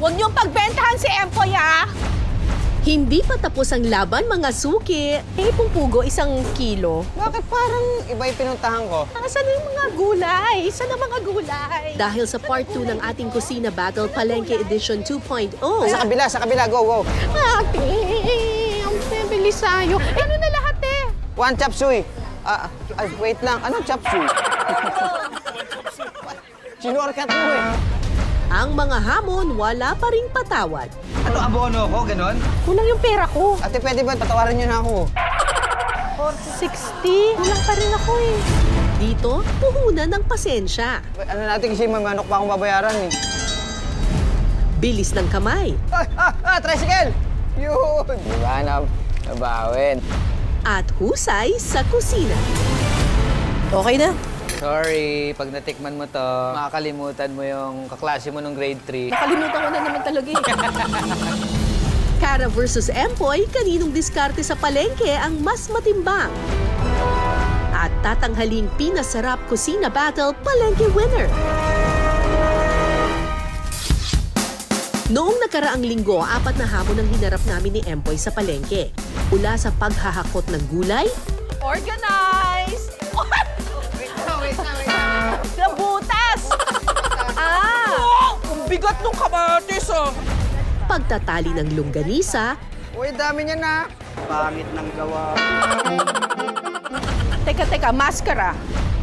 Huwag niyong pagbentahan si Empoy, ha? Hindi pa tapos ang laban, mga suki. Pong pugo, 1 kilo. Bakit parang iba yung pinuntahan ko? Saan yung mga gulay? Saan ang mga gulay? Dahil sa part 2 ng ating Kusina Battle Palengke Edition 2.0. Sa kabila, go, go. Ate, ang bilis sa'yo. Ano na lahat eh? 1 chop suey. Wait lang, anong chop suey? Sinorkat mo eh. Ang mga hamon, wala pa ring patawad. Ano, abono ko, ganon? Kulang yung pera ko. Ate, pwede ba patawarin niyo na ako? 60. Kulang pa rin ako eh. Dito, puhunan ng pasensya. Ano natin kasi may manok pa akong babayaran eh. Bilis ng kamay. Tricycle! Yun! Diba, nabawin. At husay sa kusina. Okay na. Sorry, pag natikman mo to, makakalimutan mo yung kaklase mo nung grade 3. Nakalimutan ko na naman talaga eh. Cara versus Empoy, kaninong diskarte sa palengke ang mas matimbang? At tatanghaling pinasarap kusina battle palengke winner. Noong nakaraang linggo, 4 na hamon ang hinarap namin ni Empoy sa palengke. Mula sa paghahakot ng gulay, organize! Wait na. Nabutas! Ang bigat nung kamatis, oh. Pagtatali ng longganisa, Uy, dami niya na. Pangit ng gawa. teka, maskara.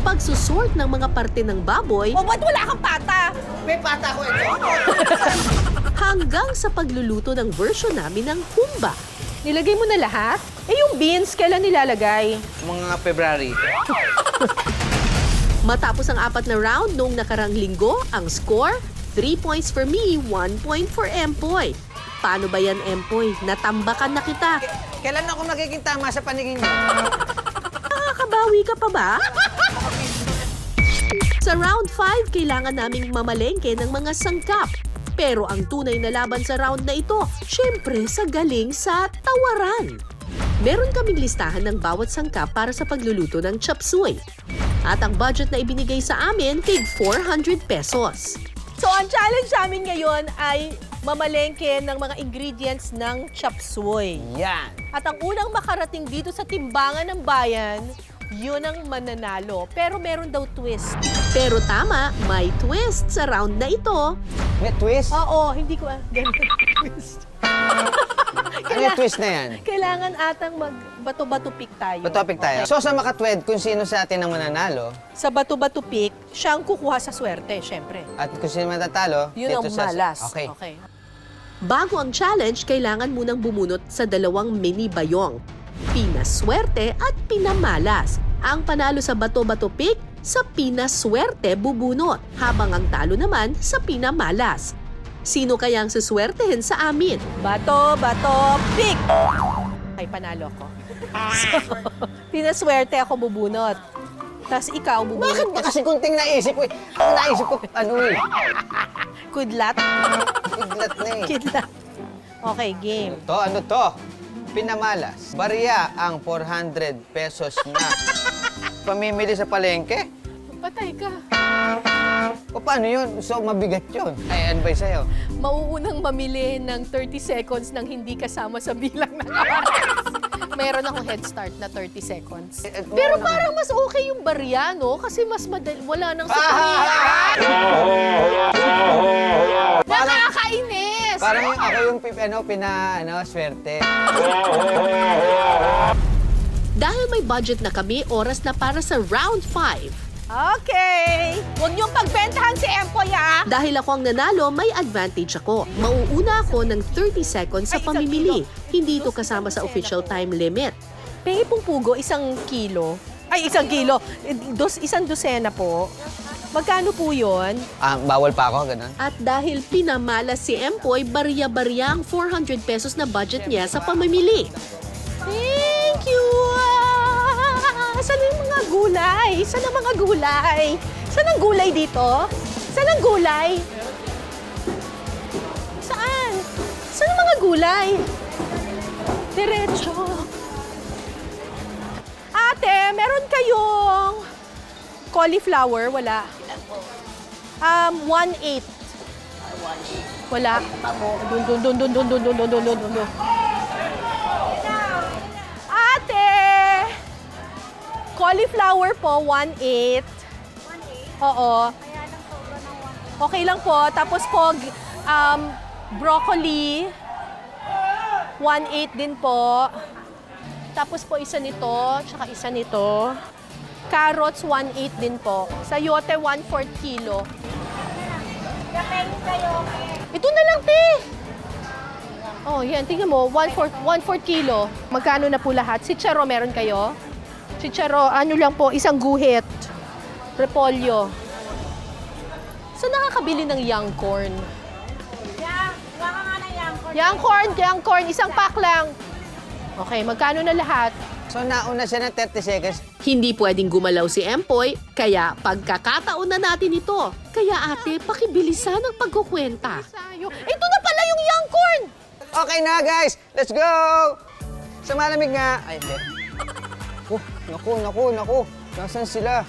Pagsusort ng mga parte ng baboy, ba't wala kang pata? May pata ko ito. hanggang sa pagluluto ng version namin ng humba. Nilagay mo na lahat? Yung beans, kailan nilalagay? Mga February. Matapos ang 4 na round noong nakarang linggo, ang score, 3 points for me, 1 point for Empoy. Paano ba yan, Empoy? Natambakan na kita. Kailan ako nagiging tama sa paningin niyo? Nakakabawi ka pa ba? Sa round 5, kailangan naming mamalengke ng mga sangkap. Pero ang tunay na laban sa round na ito, syempre sa galing sa tawaran. Meron kaming listahan ng bawat sangkap para sa pagluluto ng chop suey. At ang budget na ibinigay sa amin, tig 400 pesos. So ang challenge namin ngayon ay mamalengke ng mga ingredients ng chop suey. Yan. At ang unang makarating dito sa timbangan ng bayan, yun ang mananalo. Pero meron daw twist. Pero tama, may twist sa round na ito. May twist? Oo, hindi ko ganun twist. Ano yung twist na yan? Kailangan atang mag-bato-bato pick tayo. Topic tayo. So sa makatwed, kung sino sa atin ang mananalo, Sa bato-bato pick, siya ang kukuha sa swerte, syempre. at kung sino matatalo, Yun ang dito sa... malas. Okay. Bago ang challenge, kailangan munang bumunot sa 2 mini bayong. Pinaswerte at pinamalas. Ang panalo sa bato-bato pick, sa pinaswerte bubunot, habang ang talo naman sa pinamalas. Sino kaya ang suswertehin sa amin? Bato-bato pick! Ay, panalo ko. So, pinaswerte ako bubunot. Tapos ikaw bubunot. Bakit ba kasi kunting naisip ko? Ang naisip ko, ano eh? Kudlat? Iglat na eh. Kidlat. Okay, game. Ano to? Pinamalas. Barya ang 400 pesos na pamimili sa palengke. Patay ka. O paano yun? So mabigat yun. Ay, advice sa'yo. Mauunang mamili ng 30 seconds nang hindi kasama sa bilang ng oras. Meron akong head start na 30 seconds. Pero parang mas okay yung barya, no? Kasi mas madali, wala nang sakriya. Nakakainis! Parang yung ako yung swerte. Dahil may budget na kami, oras na para sa round 5. Okay! Huwag niyong pagbentahan si Empoy, ha? Dahil ako ang nanalo, may advantage ako. Mauuna ako ng 30 seconds sa pamimili. Hindi ito kasama sa official time limit. Pengi pong pugo, 1 kilo. Ay, 1 kilo. 1 dosena po. Magkano po yun? Bawal pa ako, ganun. At dahil pinamalas si Empoy, barya-barya ang 400 pesos na budget niya sa pamimili. Thank you! Saan yung mga gulay? Saan ang mga gulay? Saan ang gulay dito? Saan ang gulay? Saan? Saan ang mga gulay? Diretso. Ate, meron kayong cauliflower? Wala. 1/8. 1/8. Wala. Dun. Ate! Cauliflower po, 1/8. 1/8? Oo. Kaya lang sobra ng 1/8. Okay lang po. Tapos po, broccoli, 1/8 din po. Tapos po isa nito, tsaka isa nito. Carrots, 1/8 din po. Sayote, 1/4 kilo. Ito na lang, te! Oh, yan. Tingnan mo, 1/4 kilo. Magkano na po lahat? Chicharo meron kayo? Chicharo, ano lang po, isang guhit. Repolyo. Saan nakakabili ng young corn? Young corn, isang pack lang. Okay, magkano na lahat? So nauna siya ng 30 seconds. Hindi pwedeng gumalaw si Empoy, kaya pagkakataon na natin ito. Kaya ate, pakibilisan ang pagkukwenta. Ito na pala yung young corn! Okay na guys, let's go! Sa malamig nga. Ay, hindi. Naku. Nasaan sila?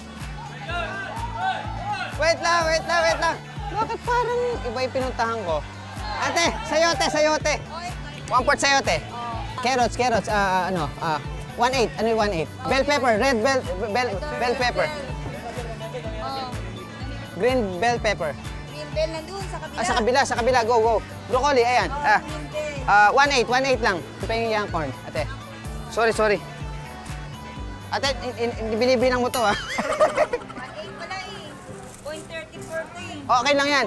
Wait lang. Bakit parang iba yung pinuntahan ko? Ate, sayote. 1/4 sayote. Carrots, 1/8. Ano yung 1/8? Bell pepper, red bell pepper. Green bell pepper. Green bell nandun sa kabila. Sa kabila, go. Broccoli, ayan. 1/8 lang. Ito pa yung young corn, ate. Sorry. Ate, binibilang mo to, ha? 1/8 pala eh. 0.34 eh. Okay lang yan.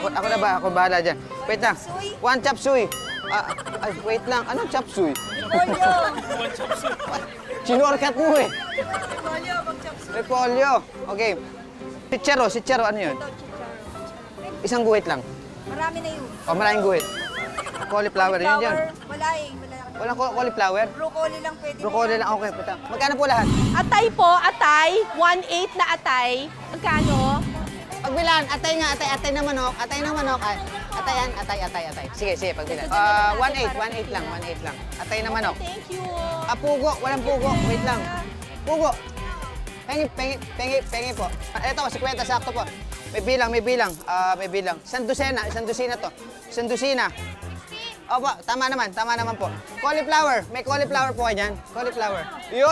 Ako na ba? Ako bahala dyan. Wait lang. Suy? 1 chop suey. Wait lang. Anong chop suey? Polyo. Sinorkat mo eh. Polyo, mag-chop suey. Repolyo. Okay. Chicharo, ano yun? Ito, chicharo. Isang guhit lang. Marami na yun. O, maraming guhit. Cauliflower, yun dyan. Wala eh. Walang cauliflower? Broccoli lang pwede. Broccoli lang, okay. Puta. Magkano po lahat? Atay po, 1/8 na atay. Magkano? Pagbilan, atay na manok. Atay. Sige, pagbilan. 1/8 lang. Atay na manok. Thank you. Pugo, walang pugo. Wait lang. Pugo. Pengi po. Ito, 50 sakto po. May bilang. Isang dosina to. Isang dosina. Opo, tama naman po. Cauliflower, may cauliflower po kayo dyan. Cauliflower. Yo.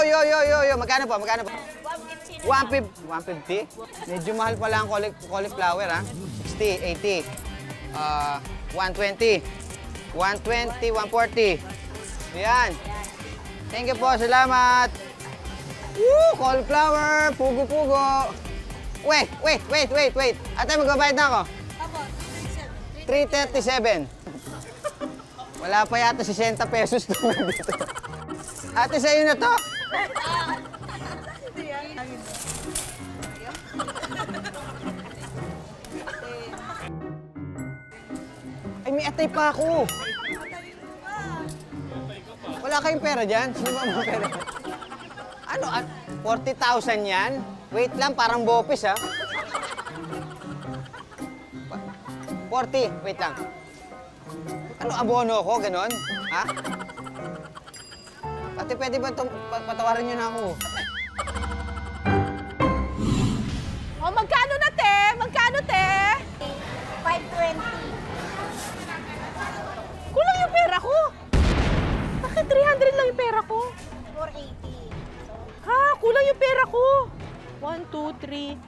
Magkano po? 150? Medyo mahal pala ang cauliflower, ha? 60, 80. 120. 140. Yan. Thank you po, salamat. Woo! Cauliflower, pugo. Wait. Ate, magbabayad na ako. 337. Wala pa yata 60 pesos doon dito. Ate, sa'yo na to? Ay, may atay pa ako. Wala kayong pera dyan? Sino ba mga pera? Ano? 40,000 yan? Wait lang, parang bopis, ha? 40, wait lang. Ano, abono ko, ganon? Ha? Ate, pwede ba patawarin niyo na ako? O, magkano na, te? 520. Kulang yung pera ko. Bakit 300 lang yung pera ko? 480. Ha? Kulang yung pera ko. 1, 2, 3.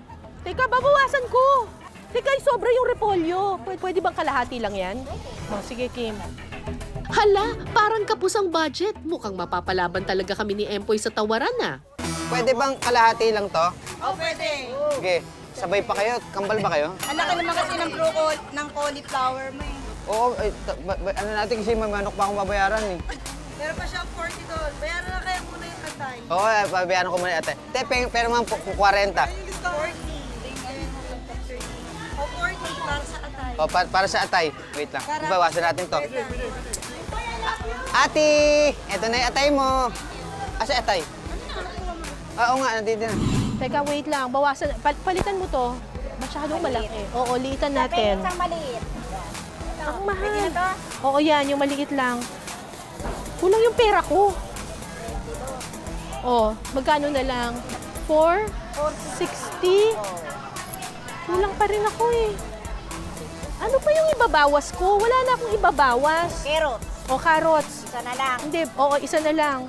Teka, babawasan ko. Teka, sobra yung repolyo. Pwede bang kalahati lang yan? O, sige, Kim. Hala, parang kapos ang budget. Mukhang mapapalaban talaga kami ni Empoy sa tawaran, na. Pwede bang kalahati lang to? Pwede. Sige, sabay pa kayo? Kambal ba kayo? Ang laki naman kasi ng cauliflower mo eh. Oo, ano natin kasi may manok pa akong babayaran eh. Pero pa siya 40 doon. Bayaran na kaya muna yung atay. Oo, babayaran ko muna ate. Pero man 40. 40. O 40 para sa atay. O, para sa atay. Wait lang, bawasan natin to. Ate, eto na yung atay mo. Asa atay? Oo nga, nandito na. Teka, wait lang. Bawasan. Palitan mo to. Masyadong malaki. Oo, liitan natin. Isang maliit. Ang mahal. Oo, yan. Yung maliit lang. Kulang yung pera ko. Oh, magkano na lang? 460? Kulang pa rin ako eh. Ano pa yung ibabawas ko? Wala na akong ibabawas. Carrot, O carrots. isa na lang. Hindi, oo, isa na lang.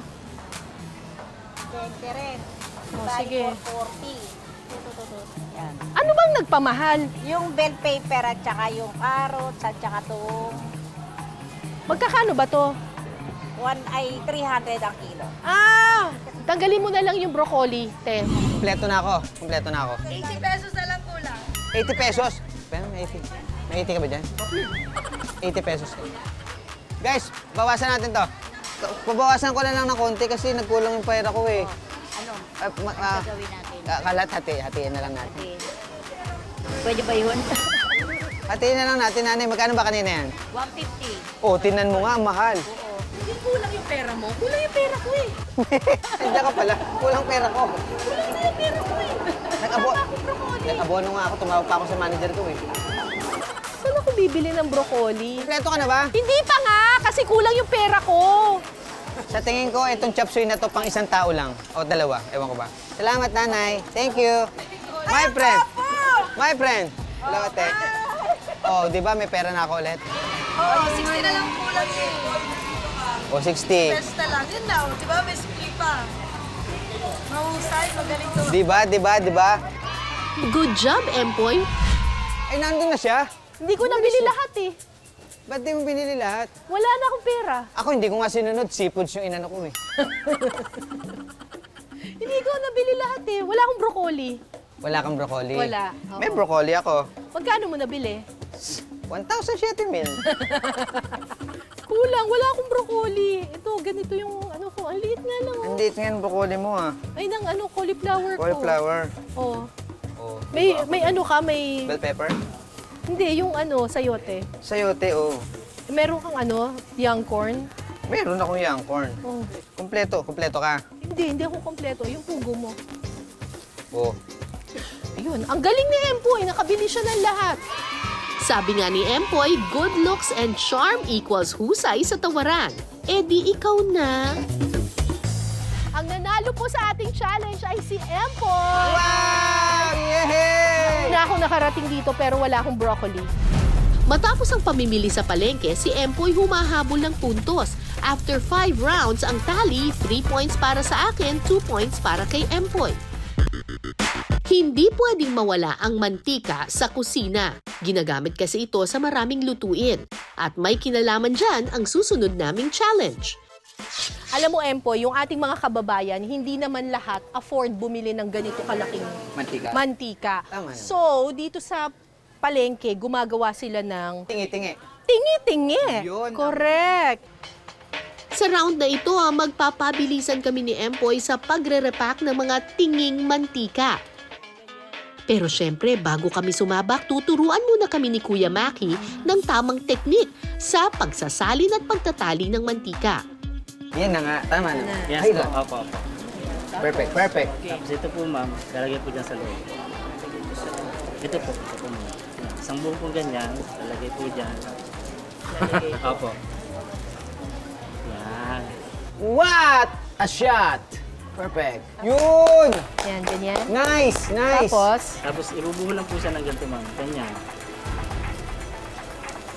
20 rin. Oh, Bali, sige. 440. Yan. Ano bang nagpamahal? Yung bell paper at saka yung carrots at saka itong Magkakano ba to? 300 ang kilo. Ah! Tanggalin mo na lang yung broccoli, te. Kompleto na ako. Kompleto na ako. 80 pesos na lang kulang. 80 pesos. Pero may 80. May 80 ka ba dyan? 80 pesos. Guys, bawasan natin to. Babawasan ko na lang ng konti kasi nagkulang yung pera ko eh. Ano? Gagawin natin? Kalat, hatiin na lang natin. Okay. Pwede ba yun? Hatiin na lang natin, nanay. Magkano ba kanina yan? 150. Oh, tinan mo nga, ang mahal. Oo. Hindi kulang yung pera mo. Kulang yung pera ko eh. Nandiyan ka pala. Kulang pera ko. Kulang na yung pera ko eh. Nag-abono nga ako. Tumawag pa ako sa manager ko eh. Saan ako bibili ng broccoli? Kompleto ka na ba? Hindi pa nga, kasi kulang yung pera ko. Sa tingin ko, itong chop suey na to pang isang tao lang. O dalawa. Ewan ko ba. Salamat, nanay. Thank you. My friend. My friend. Hello, ate. Oh, di ba may pera na ako ulit? Oo, 60 na lang kulang eh. O, 60. Pesos na lang. Yun na, di ba? May split pa. Mahusay, magaling to. Di ba, di ba, di ba? Good job, Empoy. Ay, nandun na siya. Hindi ko nabili lahat eh. Ba't di mo binili lahat? Wala na akong pera. Ako, hindi ko nga sinunod. Seafoods yung inano ko eh. Hindi ko nabili lahat eh. Wala akong broccoli. Wala kang broccoli. Wala, oo. May broccoli ako. Magkano mo nabili? 1,007 mil. Kulang, wala akong broccoli. Ito, ganito yung ano ko. Ang liit nga lang. Oh. Hindi, tingnan broccoli mo ah. Ay, nang ano, cauliflower ko. Cauliflower. Oh. Oh. May ano ka, may... Bell pepper. Hindi, yung ano, sayote. Sayote, oh. Meron kang ano, young corn. Meron akong young corn. Oh. Kompleto ka. Hindi ako kompleto. Yung pugo mo. Oh. Ayun, ang galing ni Empoy. Nakabili siya ng lahat. Sabi nga ni Empoy, good looks and charm equals husay sa tawaran. Eh di ikaw na. Ang nanalo po sa ating challenge ay si Empoy. Wow! Yehey! Na ako nakarating dito pero wala akong broccoli. Matapos ang pamimili sa palengke, si Empoy humahabol ng puntos. After 5 rounds, ang tally, 3 points para sa akin, 2 points para kay Empoy. Hindi pwedeng mawala ang mantika sa kusina. Ginagamit kasi ito sa maraming lutuin. At may kinalaman dyan ang susunod naming challenge. Alam mo, Empoy, yung ating mga kababayan, hindi naman lahat afford bumili ng ganito kalaking Mantika. mantika. Tama naman. So, dito sa palengke, gumagawa sila ng Tingi-tingi. tingi-tingi. Yun. Correct. Sa round na ito, magpapabilisan kami ni Empoy sa pagre-repack ng mga tinging mantika. Pero syempre, bago kami sumabak, tuturuan muna kami ni Kuya Maki ng tamang teknik sa pagsasalin at pagtatali ng mantika. Yan na nga. Tama na. Yes Ay, po, lang. opo, opo. Perfect, perfect. Tapos ito po ma'am, lalagay po dyan sa loob. Ito po muna. Isang buong po ganyan, lalagay po dyan. Opo. Yan. What a shot! Perfect. Yun! Yan, ganyan. Nice, nice. Tapos ibubuho lang po siya ng ganito ma'am, ganyan.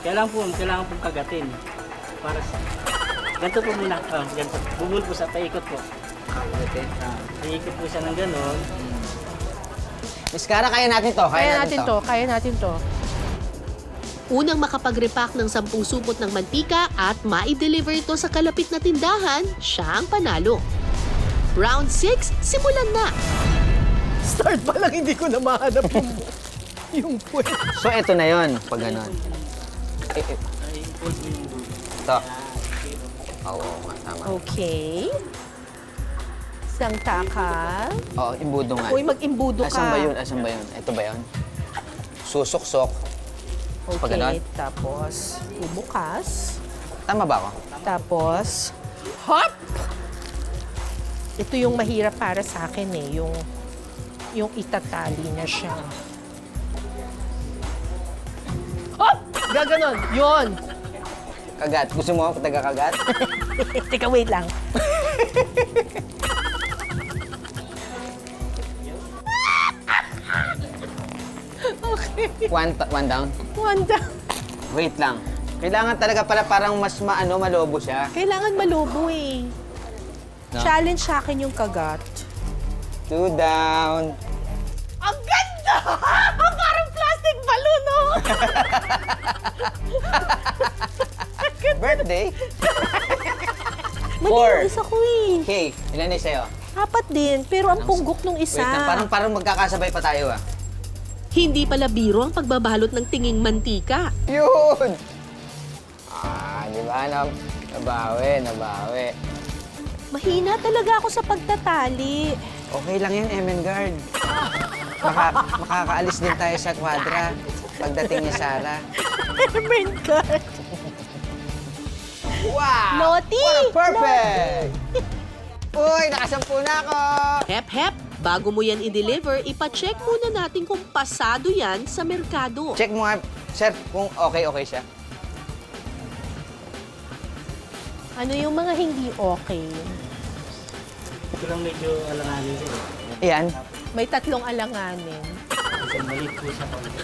Kailangan po kagatin. Para sa... Ganito po muna. Ganito. Bubuhol po sa paikot po. Okay. Paikot po siya ng ganon. Miss Cara, kaya natin to. Kaya natin to. Unang makapag-repack ng 10 supot ng mantika at ma-deliver ito sa kalapit na tindahan, siya ang panalo. Round 6, simulan na! Start pa lang, hindi ko na mahanap yung puwet. So, ito na yon pag ganon. Ito. Oo, tama. Okay. Isang taka. Oo, imbudo nga. Uy, mag-imbudo ka. Asan ba yun? Asan ba yun? Ito ba yun? Susuksok. Pag ganon? Okay, tapos bubukas. Tama ba ako? Tapos, hop! Ito yung mahirap para sa akin eh, yung itatali na siya. Hop! Gaganon, yun. Kagat. Gusto mo ako taga-kagat? Teka, wait lang. Okay. One down. One down. Wait lang. Kailangan talaga pala parang mas malobo siya. Kailangan malobo eh. No? Challenge sa akin yung kagat. 2 down. Ang ganda! Parang plastic balloon, no? Birthday? Malinis ako eh. Okay, ilan na sa'yo? 4 din, pero ang punggok nung isa. Wait lang, parang magkakasabay pa tayo ah. Hindi pala biro ang pagbabalot ng tinging mantika. Yun! Di ba? Nabawi. Mahina talaga ako sa pagtatali. Okay lang yan, Emengard. Makakaalis din tayo sa kwadra pagdating ni Sarah. Oh my God. Wow! Naughty! What a perfect! Uy, nakasampu na ako! Hep, bago mo yan i-deliver, ipacheck muna natin kung pasado yan sa merkado. Check mo nga, sir, kung okay siya. Ano yung mga hindi okay? Ito lang medyo alanganin siya. Ayan. May 3 alanganin. Kasi maliit po siya konti.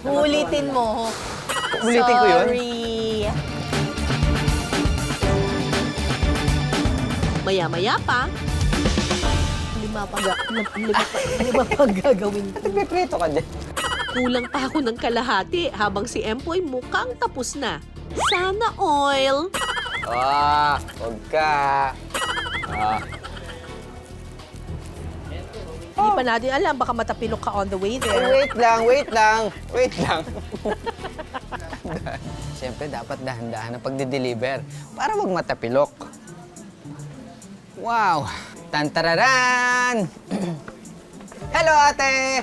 Ulitin mo. Ulitin ko yun? Sorry. Maya-maya pa, lima pang gagawin ko. Nagpiprito ka din. Kulang pa ako ng kalahati habang si Empoy mukhang tapos na. Sana oil. Huwag ka. Hindi pa natin alam, baka matapilok ka on the way there. Wait lang. Siyempre, dapat dahan-dahan ang pagde-deliver para wag matapilok. Wow! Tantararan! Hello, ate!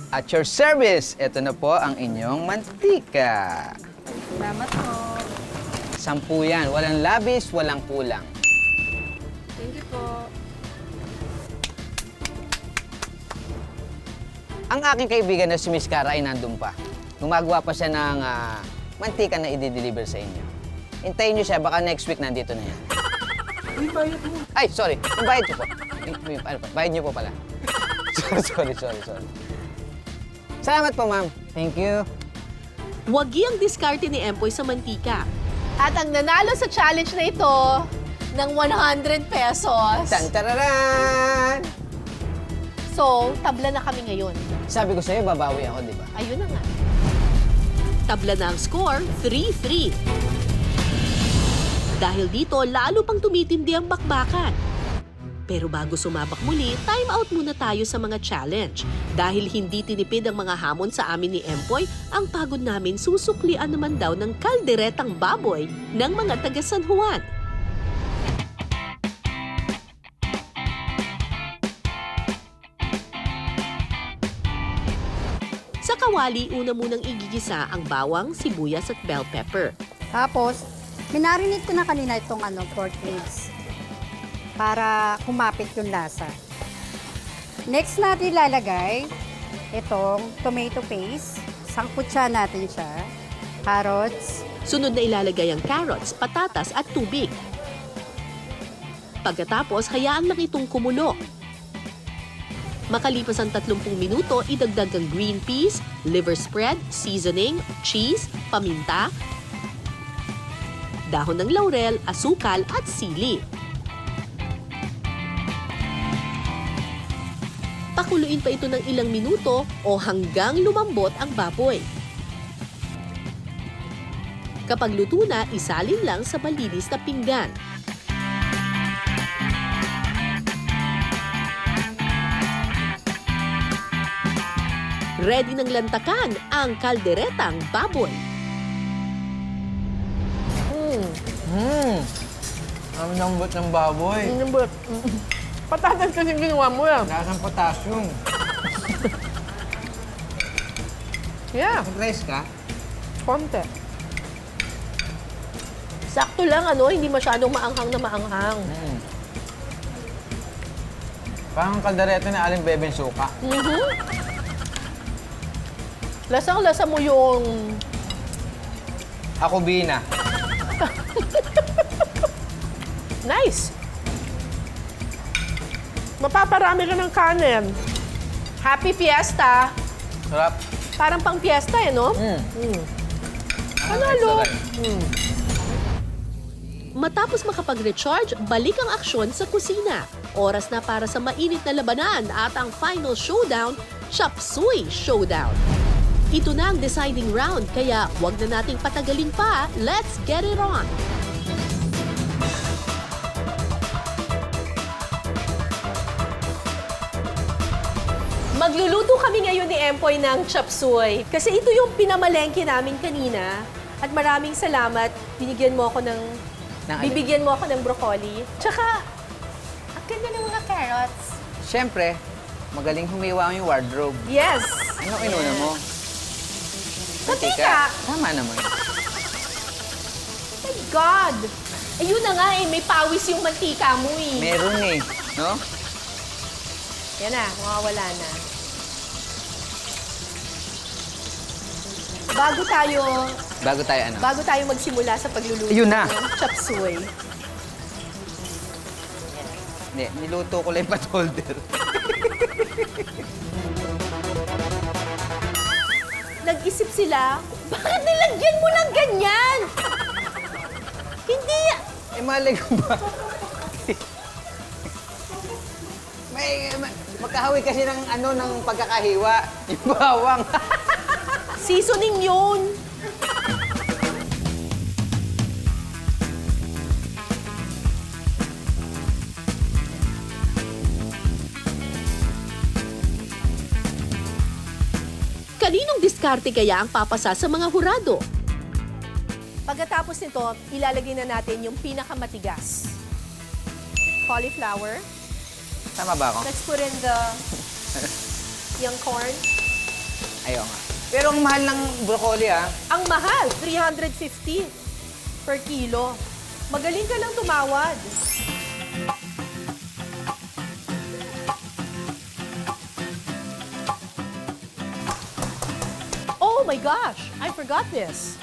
At your service, ito na po ang inyong mantika. Salamat po. 10 yan. Walang labis, walang kulang. Thank you po. Ang aking kaibigan na si Miss Cara ay nandun pa. Gumagawa pa siya ng mantika na i-deliver sa inyo. Hintayin niyo siya, baka next week nandito na yan. Ay, sorry. Yung bayad niyo po. Bayad niyo po pala. sorry. Salamat po, ma'am. Thank you. Wagi ang diskarte ni Empoy sa mantika. At ang nanalo sa challenge na ito ng 100 pesos. Tantararan! So, tabla na kami ngayon. Sabi ko sa'yo, babawi ako, di ba? Ayun na nga. Tabla na ang score, 3-3. Dahil dito, lalo pang tumitindi ang bakbakan. Pero bago sumabak muli, time out muna tayo sa mga challenge. Dahil hindi tinipid ang mga hamon sa amin ni Empoy, ang pagod namin susuklian naman daw ng kalderetang baboy ng mga taga San Juan. Sa kawali, una munang igigisa ang bawang, sibuyas at bell pepper. Tapos, minarinate ko na kanina itong pork ribs para kumapit yung lasa. Next natin ilalagay itong tomato paste. Sangkutsa natin siya. Carrots. Sunod na ilalagay ang carrots, patatas at tubig. Pagkatapos, hayaan lang itong kumulo. Makalipas ang 30 minuto, idagdag ang green peas, liver spread, seasoning, cheese, paminta, dahon ng laurel, asukal at sili. Pakuluin pa ito ng ilang minuto o hanggang lumambot ang baboy. Kapag luto na, isalin lang sa malinis na pinggan. Ready ng lantakan ang kalderetang baboy. Ang lambot ng baboy. Patatas kasi ginawa mo yan. Lasang potassium. Yeah, Rice ka? konti. Sakto lang, hindi masyadong maanghang na maanghang. Parang kaldereta na aling bebeng suka. Lasang-lasa mo yung... Ako bina. Nice! Mapaparami ka ng kanin. Happy Fiesta! Sarap. Parang pang piyesta eh, no? Panalo. Matapos makapag-recharge, balik ang aksyon sa kusina. Oras na para sa mainit na labanan at ang final showdown, Chop Suey Showdown. Ito na ang deciding round, kaya huwag na nating patagalin pa. Let's get it on! Magluluto kami ngayon ni Empoy ng chop suey. Kasi ito yung pinamalengke namin kanina. At maraming salamat. Bibigyan mo ako ng broccoli. Tsaka, ang ganda ng mga carrots. Siyempre, magaling humiwa yung wardrobe. Yes! Ano inuna mo? Mantika! Tama naman. My God! Ayun na nga eh, may pawis yung mantika mo eh. Meron eh, no? Yan na, mawawala na. Bago tayo magsimula sa pagluluto Yun na. ng chop suey. Hindi, niluto ko lang yung pot holder. Nag-isip sila, bakit nilagyan mo ng ganyan? Hindi! Eh, mali ko ba? Magkahawi kasi ng pagkakahiwa. Yung bawang. Seasoning yun! Kaninong diskarte kaya ang papasa sa mga hurado? Pagkatapos nito, ilalagay na natin yung pinakamatigas. Cauliflower. Tama ba ako? Let's put in the young corn. Ayaw nga. Pero ang mahal ng broccoli, ah. Ang mahal, 350 per kilo. Magaling ka lang tumawad. Oh my gosh, I forgot this.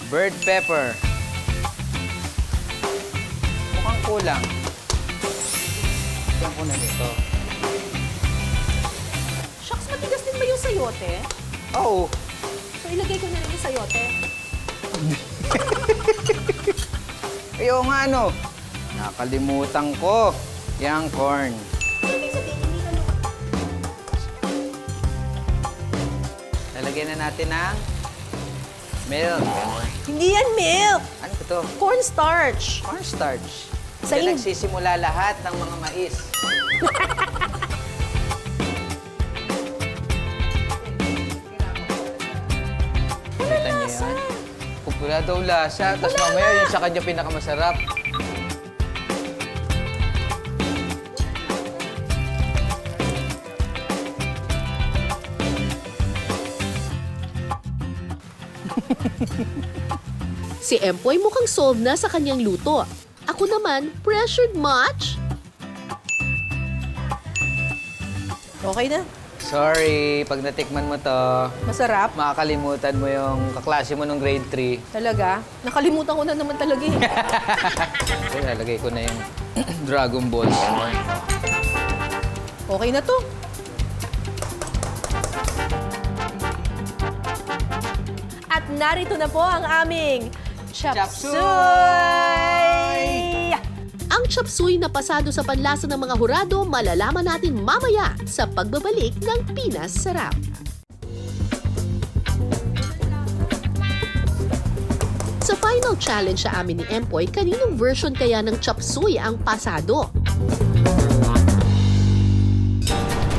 Bird pepper. Mukhang kulang. Kulang ko na dito. Shucks, matigas din ba yung sayote? Oo. So ilagay ko na rin yung sayote. Ayaw nga, ano? Nakalimutan ko. Yung corn. Ano ibig sabihin, hindi ka Lalagyan na natin ng milk. Hindi yan milk! Ano ba ito? Cornstarch. Cornstarch. Sa Diyan nagsisimula lahat ng mga mais. Kita niyo yan? Wala daw lasa. Tapos mamaya yun sa kanya pinakamasarap. Si Empoy mukhang solve na sa kanyang luto. Ako naman, pressured much? Okay na. Sorry, pag natikman mo to, Masarap. makakalimutan mo yung kaklase mo nung grade 3. Talaga? Nakalimutan ko na naman talaga eh. Okay, lalagay ko na yung Dragon Balls. Okay na to. At narito na po ang aming Chop Chop Suey! Suey! Ang Chop Suey na pasado sa panlasa ng mga hurado, malalaman natin mamaya sa pagbabalik ng Pinas Sarap. Sa final challenge sa amin ni Empoy, kaninong version kaya ng Chop Suey ang pasado?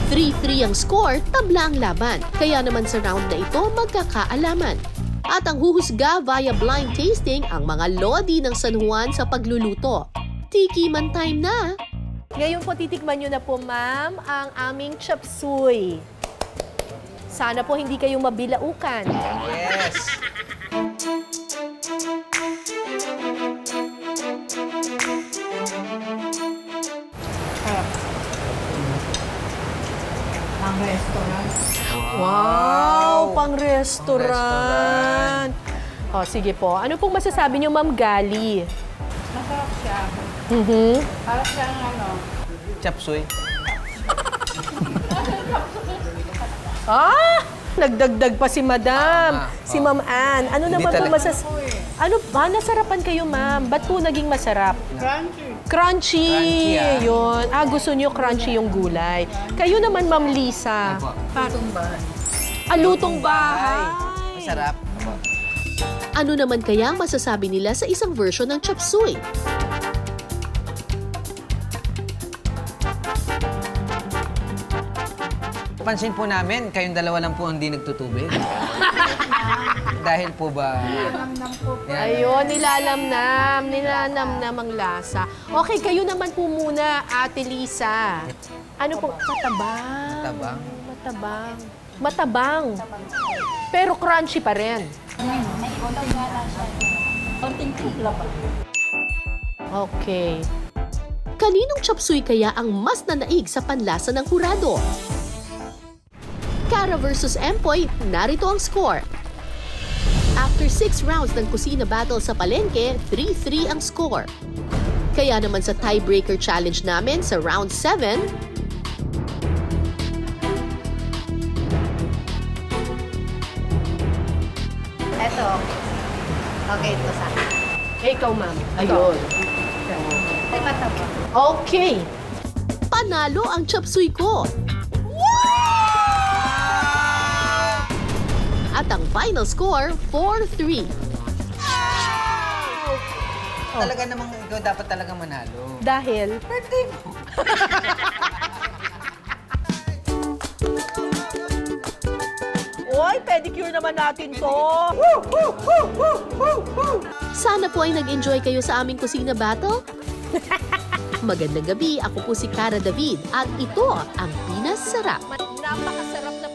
3-3 ang score, tabla ang laban. Kaya naman sa round na ito, magkakaalaman. At ang huhusga via blind tasting ang mga lodi ng San Juan sa pagluluto. Tiki man time na! Ngayon po titikman nyo na po, ma'am, ang aming chop suey. Sana po hindi kayong mabilaukan. Yes! Wow! Pang-restaurant! O, sige po. Ano pong masasabi nyo, Ma'am Gali? Masarap siya. Para siyang Chop suey. Nagdagdag pa si Madam. Si Ma'am Ann. Ano Hindi naman po talaga. Ano ba? Nasarapan kayo, Ma'am. Ba't po naging masarap? Crunchy. Crunchy, ah. Yun. Gusto nyo crunchy yung gulay. Kayo naman, Ma'am Lisa. Opo. Lutong bahay. Masarap. Opo. Ano naman kaya ang masasabi nila sa isang version ng chop suey? Pansin po namin, kayong dalawa lang po ang hindi nagtutubig. Dahil po ba... Yan. Ayun, nilalamnam ang lasa. Okay, kayo naman po muna, Ate Lisa. Ano po? Matabang. Tabang. Matabang. Pero crunchy pa rin. Konting tipla pa. Okay. Kaninong chop suey kaya ang mas nanaig sa panlasa ng hurado? Cara versus Empoy, narito ang score. After 6 rounds ng kusina battle sa palengke, 3-3 ang score. Kaya naman sa tiebreaker challenge namin sa round 7, Eto. Okay, ito sa akin. ikaw, ma'am. Ayun. Ay, mataba. Okay. Panalo ang chop suey ko. At ang final score, 4-3. Talaga namang ikaw dapat talaga manalo. Dahil? Oy, pedicure naman natin to. Sana po ay nag-enjoy kayo sa aming kusina battle. Magandang gabi, ako po si Cara David at ito ang Pinas Sarap. Napakasarap na